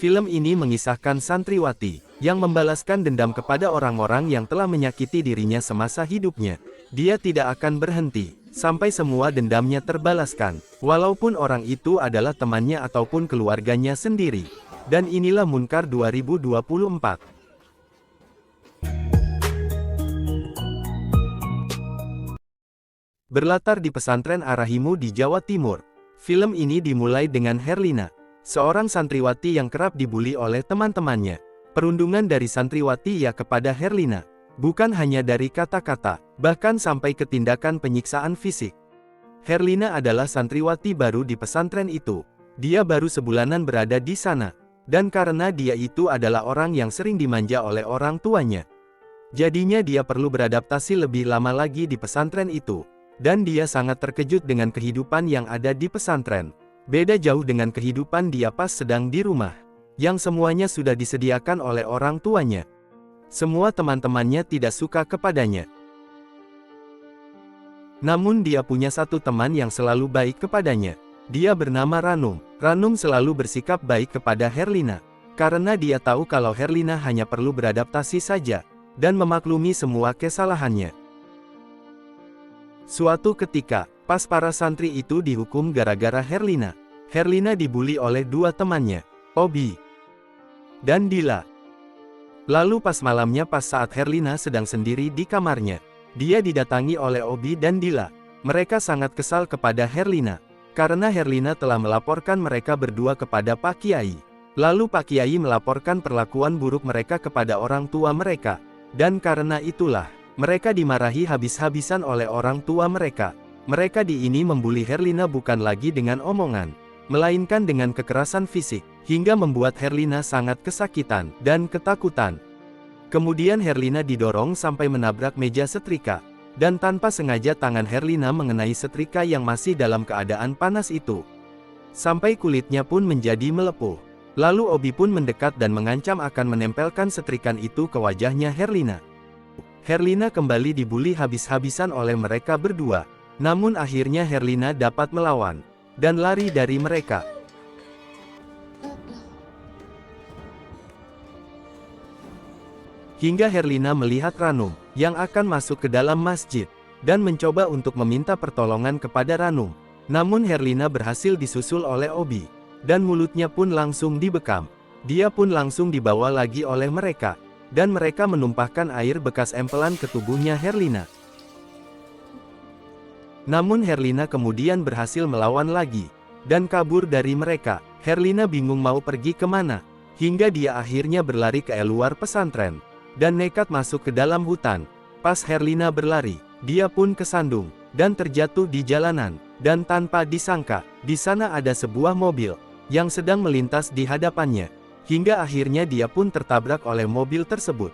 Film ini mengisahkan santriwati yang membalaskan dendam kepada orang-orang yang telah menyakiti dirinya semasa hidupnya. Dia tidak akan berhenti sampai semua dendamnya terbalaskan, walaupun orang itu adalah temannya ataupun keluarganya sendiri. Dan inilah Munkar 2024. Berlatar di pesantren Ar-Rahimu di Jawa Timur. Film ini dimulai dengan Herlina, seorang santriwati yang kerap dibuli oleh teman-temannya. Perundungan dari santriwati ya kepada Herlina, bukan hanya dari kata-kata, bahkan sampai ke tindakan penyiksaan fisik. Herlina adalah santriwati baru di pesantren itu. Dia baru sebulanan berada di sana, dan karena dia itu adalah orang yang sering dimanja oleh orang tuanya, jadinya dia perlu beradaptasi lebih lama lagi di pesantren itu. Dan dia sangat terkejut dengan kehidupan yang ada di pesantren. Beda jauh dengan kehidupan dia pas sedang di rumah, yang semuanya sudah disediakan oleh orang tuanya. Semua teman-temannya tidak suka kepadanya. Namun dia punya satu teman yang selalu baik kepadanya. Dia bernama Ranum. Ranum selalu bersikap baik kepada Herlina, karena dia tahu kalau Herlina hanya perlu beradaptasi saja, dan memaklumi semua kesalahannya. Suatu ketika, pas para santri itu dihukum gara-gara Herlina. Herlina dibuli oleh dua temannya, Obi dan Dila. Lalu pas malamnya pas saat Herlina sedang sendiri di kamarnya, dia didatangi oleh Obi dan Dila. Mereka sangat kesal kepada Herlina, karena Herlina telah melaporkan mereka berdua kepada Pak Kiai. Lalu Pak Kiai melaporkan perlakuan buruk mereka kepada orang tua mereka, dan karena itulah mereka dimarahi habis-habisan oleh orang tua mereka. Mereka ini membuli Herlina bukan lagi dengan omongan, melainkan dengan kekerasan fisik, hingga membuat Herlina sangat kesakitan dan ketakutan. Kemudian Herlina didorong sampai menabrak meja setrika, dan tanpa sengaja tangan Herlina mengenai setrika yang masih dalam keadaan panas itu, sampai kulitnya pun menjadi melepuh. Lalu Obi pun mendekat dan mengancam akan menempelkan setrikaan itu ke wajahnya Herlina. Herlina kembali dibuli habis-habisan oleh mereka berdua. Namun akhirnya Herlina dapat melawan dan lari dari mereka. Hingga Herlina melihat Ranum yang akan masuk ke dalam masjid dan mencoba untuk meminta pertolongan kepada Ranum. Namun Herlina berhasil disusul oleh Obi, dan mulutnya pun langsung dibekam. Dia pun langsung dibawa lagi oleh mereka, dan mereka menumpahkan air bekas empelan ke tubuhnya Herlina. Namun Herlina kemudian berhasil melawan lagi, dan kabur dari mereka. Herlina bingung mau pergi kemana, hingga dia akhirnya berlari ke luar pesantren, dan nekat masuk ke dalam hutan. Pas Herlina berlari, dia pun kesandung, dan terjatuh di jalanan, dan tanpa disangka, di sana ada sebuah mobil, yang sedang melintas di hadapannya. Hingga akhirnya dia pun tertabrak oleh mobil tersebut.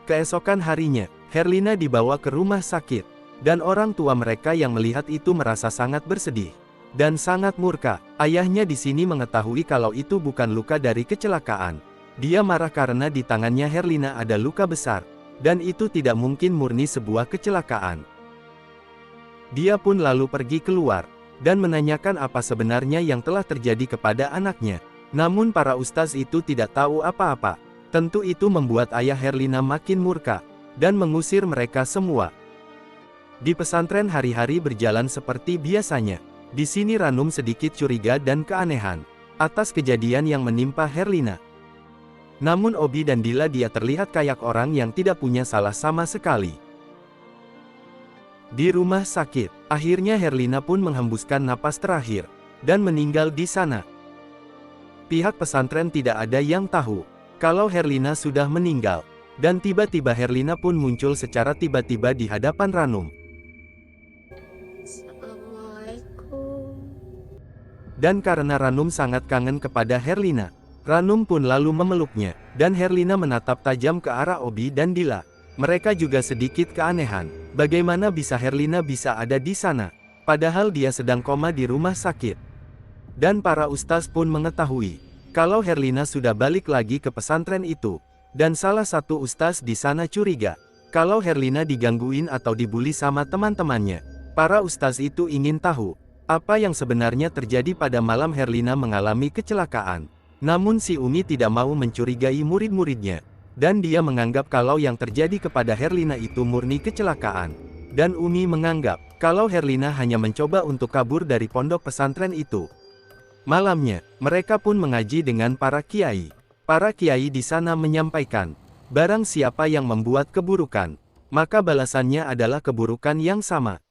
Keesokan harinya, Herlina dibawa ke rumah sakit, dan orang tua mereka yang melihat itu merasa sangat bersedih dan sangat murka. Ayahnya di sini mengetahui kalau itu bukan luka dari kecelakaan. Dia marah karena di tangannya Herlina ada luka besar, dan itu tidak mungkin murni sebuah kecelakaan. Dia pun lalu pergi keluar, dan menanyakan apa sebenarnya yang telah terjadi kepada anaknya. Namun para ustaz itu tidak tahu apa-apa. Tentu itu membuat ayah Herlina makin murka, dan mengusir mereka semua. Di pesantren hari-hari berjalan seperti biasanya. Di sini Ranum sedikit curiga dan keanehan atas kejadian yang menimpa Herlina. Namun Obi dan Dila dia terlihat kayak orang yang tidak punya salah sama sekali. Di rumah sakit, akhirnya Herlina pun menghembuskan napas terakhir, dan meninggal di sana. Pihak pesantren tidak ada yang tahu kalau Herlina sudah meninggal, dan tiba-tiba Herlina pun muncul secara tiba-tiba di hadapan Ranum. Dan karena Ranum sangat kangen kepada Herlina, Ranum pun lalu memeluknya, dan Herlina menatap tajam ke arah Obi dan Dila. Mereka juga sedikit keanehan, bagaimana bisa Herlina bisa ada di sana, padahal dia sedang koma di rumah sakit. Dan para ustaz pun mengetahui kalau Herlina sudah balik lagi ke pesantren itu, dan salah satu ustaz di sana curiga kalau Herlina digangguin atau dibully sama teman-temannya. Para ustaz itu ingin tahu apa yang sebenarnya terjadi pada malam Herlina mengalami kecelakaan. Namun si Umi tidak mau mencurigai murid-muridnya, dan dia menganggap kalau yang terjadi kepada Herlina itu murni kecelakaan. Dan Umi menganggap kalau Herlina hanya mencoba untuk kabur dari pondok pesantren itu. Malamnya, mereka pun mengaji dengan para kiai. Para kiai di sana menyampaikan, barang siapa yang membuat keburukan, maka balasannya adalah keburukan yang sama.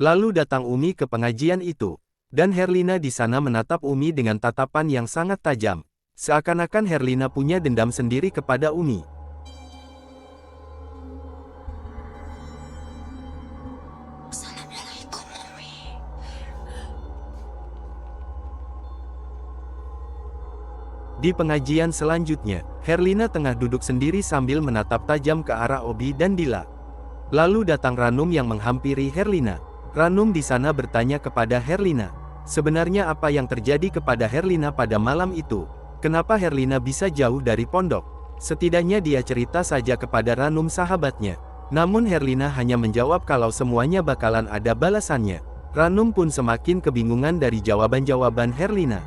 Lalu datang Umi ke pengajian itu, dan Herlina di sana menatap Umi dengan tatapan yang sangat tajam. Seakan-akan Herlina punya dendam sendiri kepada Umi. Assalamualaikum, Umi. Di pengajian selanjutnya, Herlina tengah duduk sendiri sambil menatap tajam ke arah Obi dan Dila. Lalu datang Ranum yang menghampiri Herlina. Ranum di sana bertanya kepada Herlina, sebenarnya apa yang terjadi kepada Herlina pada malam itu? Kenapa Herlina bisa jauh dari pondok? Setidaknya dia cerita saja kepada Ranum sahabatnya. Namun Herlina hanya menjawab kalau semuanya bakalan ada balasannya. Ranum pun semakin kebingungan dari jawaban-jawaban Herlina.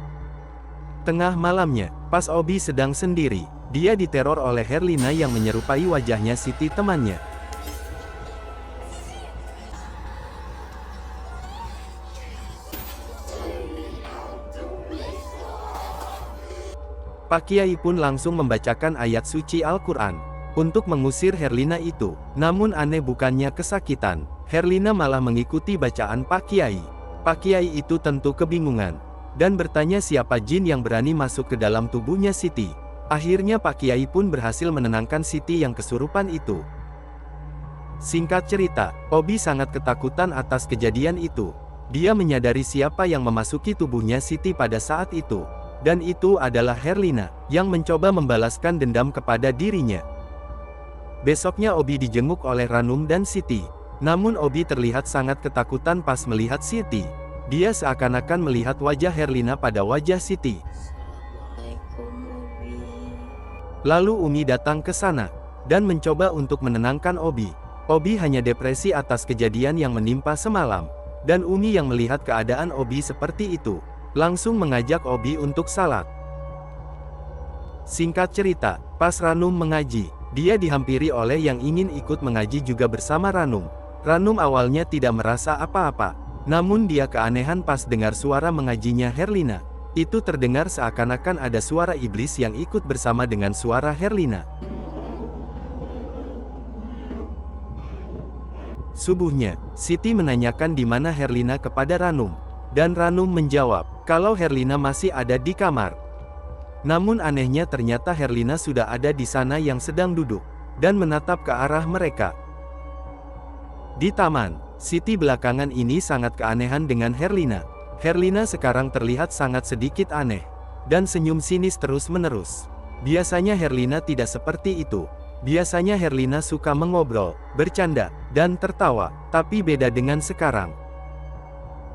Tengah malamnya, pas Obi sedang sendiri, dia diteror oleh Herlina yang menyerupai wajahnya Siti temannya. Pak Kiai pun langsung membacakan ayat suci Al-Quran untuk mengusir Herlina itu. Namun aneh bukannya kesakitan, Herlina malah mengikuti bacaan Pak Kiai. Pak Kiai itu tentu kebingungan dan bertanya siapa jin yang berani masuk ke dalam tubuhnya Siti. Akhirnya Pak Kiai pun berhasil menenangkan Siti yang kesurupan itu. Singkat cerita, Obi sangat ketakutan atas kejadian itu. Dia menyadari siapa yang memasuki tubuhnya Siti pada saat itu. Dan itu adalah Herlina, yang mencoba membalaskan dendam kepada dirinya. Besoknya Obi dijenguk oleh Ranum dan Siti. Namun Obi terlihat sangat ketakutan pas melihat Siti. Dia seakan-akan melihat wajah Herlina pada wajah Siti. Assalamualaikum, Umi. Lalu Umi datang ke sana, dan mencoba untuk menenangkan Obi. Obi hanya depresi atas kejadian yang menimpa semalam. Dan Umi yang melihat keadaan Obi seperti itu, langsung mengajak Obi untuk salat. Singkat cerita, pas Ranum mengaji, dia dihampiri oleh yang ingin ikut mengaji juga bersama Ranum. Ranum awalnya tidak merasa apa-apa, namun dia keanehan pas dengar suara mengajinya Herlina. Itu terdengar seakan-akan ada suara iblis yang ikut bersama dengan suara Herlina. Subuhnya, Siti menanyakan di mana Herlina kepada Ranum. Dan Ranum menjawab, kalau Herlina masih ada di kamar. Namun anehnya ternyata Herlina sudah ada di sana yang sedang duduk, dan menatap ke arah mereka. Di taman, Siti belakangan ini sangat keanehan dengan Herlina. Herlina sekarang terlihat sangat sedikit aneh, dan senyum sinis terus-menerus. Biasanya Herlina tidak seperti itu. Biasanya Herlina suka mengobrol, bercanda, dan tertawa, tapi beda dengan sekarang.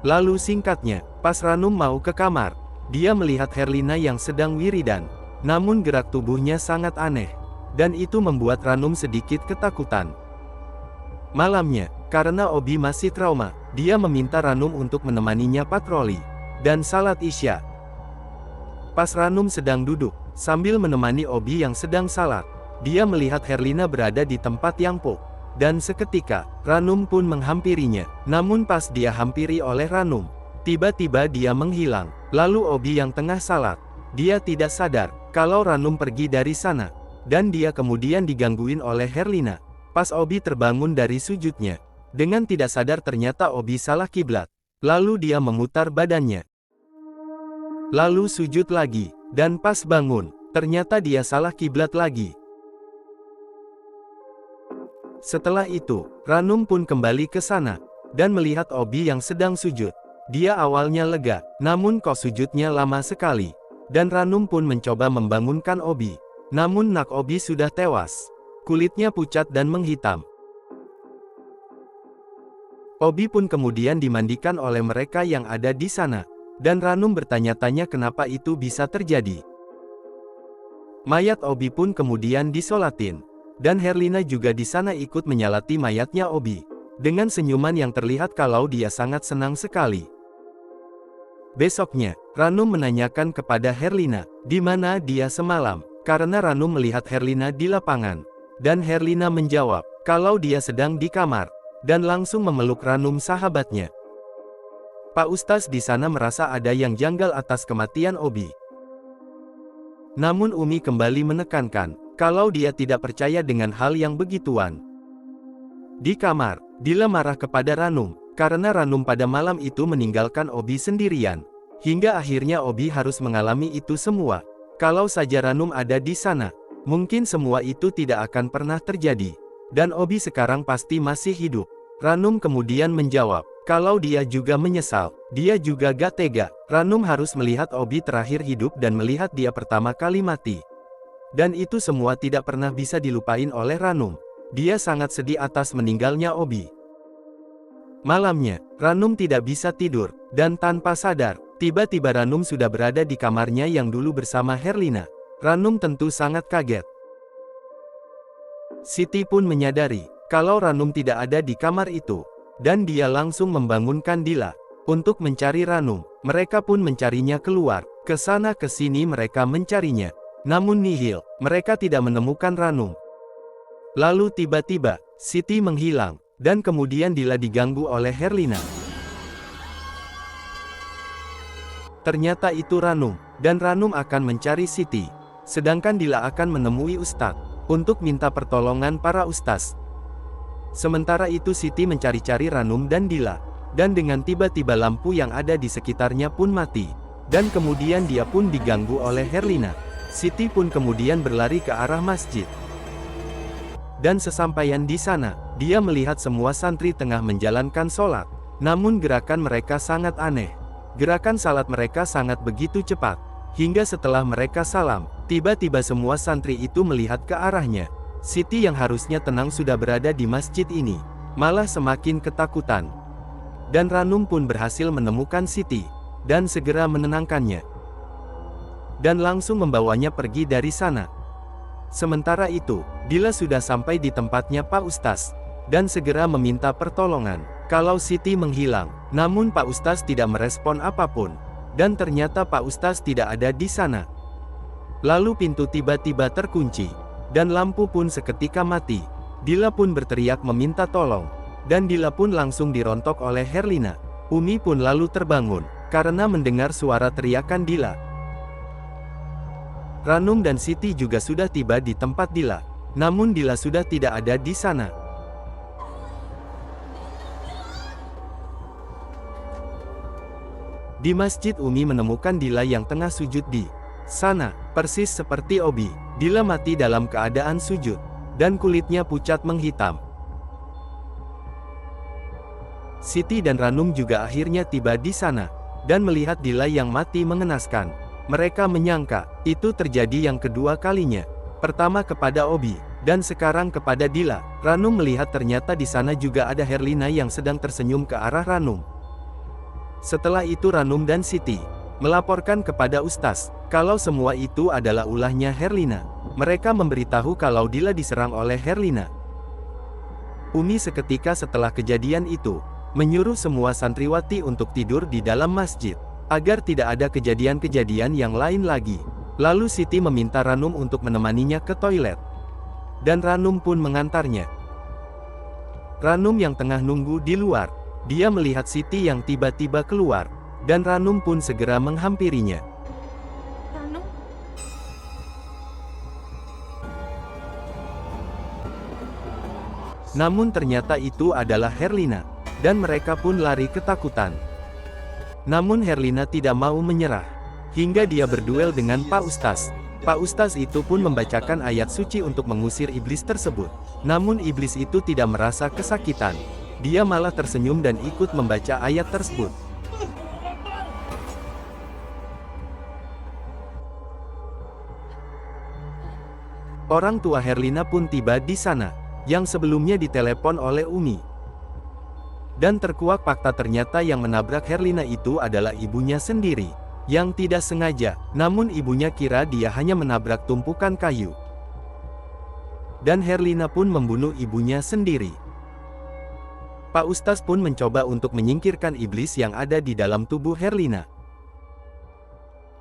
Lalu singkatnya, pas Ranum mau ke kamar, dia melihat Herlina yang sedang wiridan. Namun gerak tubuhnya sangat aneh, dan itu membuat Ranum sedikit ketakutan. Malamnya, karena Obi masih trauma, dia meminta Ranum untuk menemaninya patroli dan salat Isya. Pas Ranum sedang duduk, sambil menemani Obi yang sedang salat, dia melihat Herlina berada di tempat yang pok. Dan seketika, Ranum pun menghampirinya. Namun pas dia hampiri oleh Ranum, tiba-tiba dia menghilang. Lalu Obi yang tengah salat, dia tidak sadar kalau Ranum pergi dari sana. Dan dia kemudian digangguin oleh Herlina. Pas Obi terbangun dari sujudnya, dengan tidak sadar ternyata Obi salah kiblat. Lalu dia memutar badannya. Lalu sujud lagi, dan pas bangun, ternyata dia salah kiblat lagi. Setelah itu, Ranum pun kembali ke sana, dan melihat Obi yang sedang sujud. Dia awalnya lega, namun kok sujudnya lama sekali. Dan Ranum pun mencoba membangunkan Obi. Namun nak Obi sudah tewas. Kulitnya pucat dan menghitam. Obi pun kemudian dimandikan oleh mereka yang ada di sana. Dan Ranum bertanya-tanya kenapa itu bisa terjadi. Mayat Obi pun kemudian disolatin. Dan Herlina juga di sana ikut menyalati mayatnya Obi. Dengan senyuman yang terlihat kalau dia sangat senang sekali. Besoknya, Ranum menanyakan kepada Herlina, di mana dia semalam, karena Ranum melihat Herlina di lapangan. Dan Herlina menjawab, kalau dia sedang di kamar, dan langsung memeluk Ranum sahabatnya. Pak Ustaz di sana merasa ada yang janggal atas kematian Obi. Namun Umi kembali menekankan, kalau dia tidak percaya dengan hal yang begituan. Di kamar, Dila marah kepada Ranum, karena Ranum pada malam itu meninggalkan Obi sendirian. Hingga akhirnya Obi harus mengalami itu semua. Kalau saja Ranum ada di sana, mungkin semua itu tidak akan pernah terjadi. Dan Obi sekarang pasti masih hidup. Ranum kemudian menjawab, kalau dia juga menyesal, dia juga gak tega. Ranum harus melihat Obi terakhir hidup dan melihat dia pertama kali mati. Dan itu semua tidak pernah bisa dilupain oleh Ranum. Dia sangat sedih atas meninggalnya Obi. Malamnya, Ranum tidak bisa tidur, dan tanpa sadar, tiba-tiba Ranum sudah berada di kamarnya yang dulu bersama Herlina. Ranum tentu sangat kaget. Siti pun menyadari, kalau Ranum tidak ada di kamar itu, dan dia langsung membangunkan Dila untuk mencari Ranum. Mereka pun mencarinya keluar, ke sana ke sini mereka mencarinya. Namun nihil, mereka tidak menemukan Ranum. Lalu tiba-tiba, Siti menghilang, dan kemudian Dila diganggu oleh Herlina. Ternyata itu Ranum, dan Ranum akan mencari Siti. Sedangkan Dila akan menemui Ustadz, untuk minta pertolongan para ustaz. Sementara itu Siti mencari-cari Ranum dan Dila, dan dengan tiba-tiba lampu yang ada di sekitarnya pun mati. Dan kemudian dia pun diganggu oleh Herlina. Siti pun kemudian berlari ke arah masjid. Dan sesampaian di sana, dia melihat semua santri tengah menjalankan sholat. Namun gerakan mereka sangat aneh. Gerakan salat mereka sangat begitu cepat. Hingga setelah mereka salam, tiba-tiba semua santri itu melihat ke arahnya. Siti yang harusnya tenang sudah berada di masjid ini, malah semakin ketakutan. Dan Ranum pun berhasil menemukan Siti, dan segera menenangkannya. Dan langsung membawanya pergi dari sana. Sementara itu, Dila sudah sampai di tempatnya Pak Ustaz, dan segera meminta pertolongan, kalau Siti menghilang. Namun Pak Ustaz tidak merespon apapun, dan ternyata Pak Ustaz tidak ada di sana. Lalu pintu tiba-tiba terkunci, dan lampu pun seketika mati. Dila pun berteriak meminta tolong, dan Dila pun langsung dirontok oleh Herlina. Umi pun lalu terbangun, karena mendengar suara teriakan Dila. Ranum dan Siti juga sudah tiba di tempat Dila, namun Dila sudah tidak ada di sana. Di masjid Umi menemukan Dila yang tengah sujud di sana, persis seperti Obi. Dila mati dalam keadaan sujud, dan kulitnya pucat menghitam. Siti dan Ranum juga akhirnya tiba di sana, dan melihat Dila yang mati mengenaskan. Mereka menyangka, itu terjadi yang kedua kalinya. Pertama kepada Obi, dan sekarang kepada Dila. Ranum melihat ternyata di sana juga ada Herlina yang sedang tersenyum ke arah Ranum. Setelah itu Ranum dan Siti melaporkan kepada Ustaz, kalau semua itu adalah ulahnya Herlina. Mereka memberitahu kalau Dila diserang oleh Herlina. Umi seketika setelah kejadian itu, menyuruh semua santriwati untuk tidur di dalam masjid, agar tidak ada kejadian-kejadian yang lain lagi. Lalu Siti meminta Ranum untuk menemaninya ke toilet. Dan Ranum pun mengantarnya. Ranum yang tengah nunggu di luar, dia melihat Siti yang tiba-tiba keluar, dan Ranum pun segera menghampirinya. Ranum? Namun ternyata itu adalah Herlina, dan mereka pun lari ketakutan. Namun Herlina tidak mau menyerah, hingga dia berduel dengan Pak Ustaz. Pak Ustaz itu pun membacakan ayat suci untuk mengusir iblis tersebut. Namun iblis itu tidak merasa kesakitan. Dia malah tersenyum dan ikut membaca ayat tersebut. Orang tua Herlina pun tiba di sana, yang sebelumnya ditelepon oleh Umi. Dan terkuak fakta ternyata yang menabrak Herlina itu adalah ibunya sendiri, yang tidak sengaja, namun ibunya kira dia hanya menabrak tumpukan kayu. Dan Herlina pun membunuh ibunya sendiri. Pak Ustaz pun mencoba untuk menyingkirkan iblis yang ada di dalam tubuh Herlina.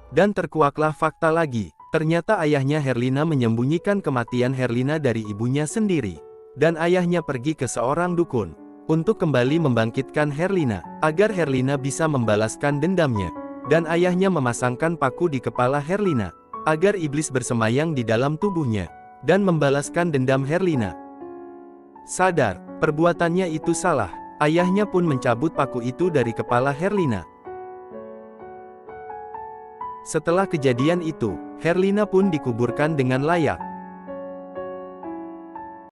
Dan terkuaklah fakta lagi, ternyata ayahnya Herlina menyembunyikan kematian Herlina dari ibunya sendiri. Dan ayahnya pergi ke seorang dukun, untuk kembali membangkitkan Herlina, agar Herlina bisa membalaskan dendamnya. Dan ayahnya memasangkan paku di kepala Herlina, agar iblis bersemayang di dalam tubuhnya, dan membalaskan dendam Herlina. Sadar, perbuatannya itu salah, ayahnya pun mencabut paku itu dari kepala Herlina. Setelah kejadian itu, Herlina pun dikuburkan dengan layak.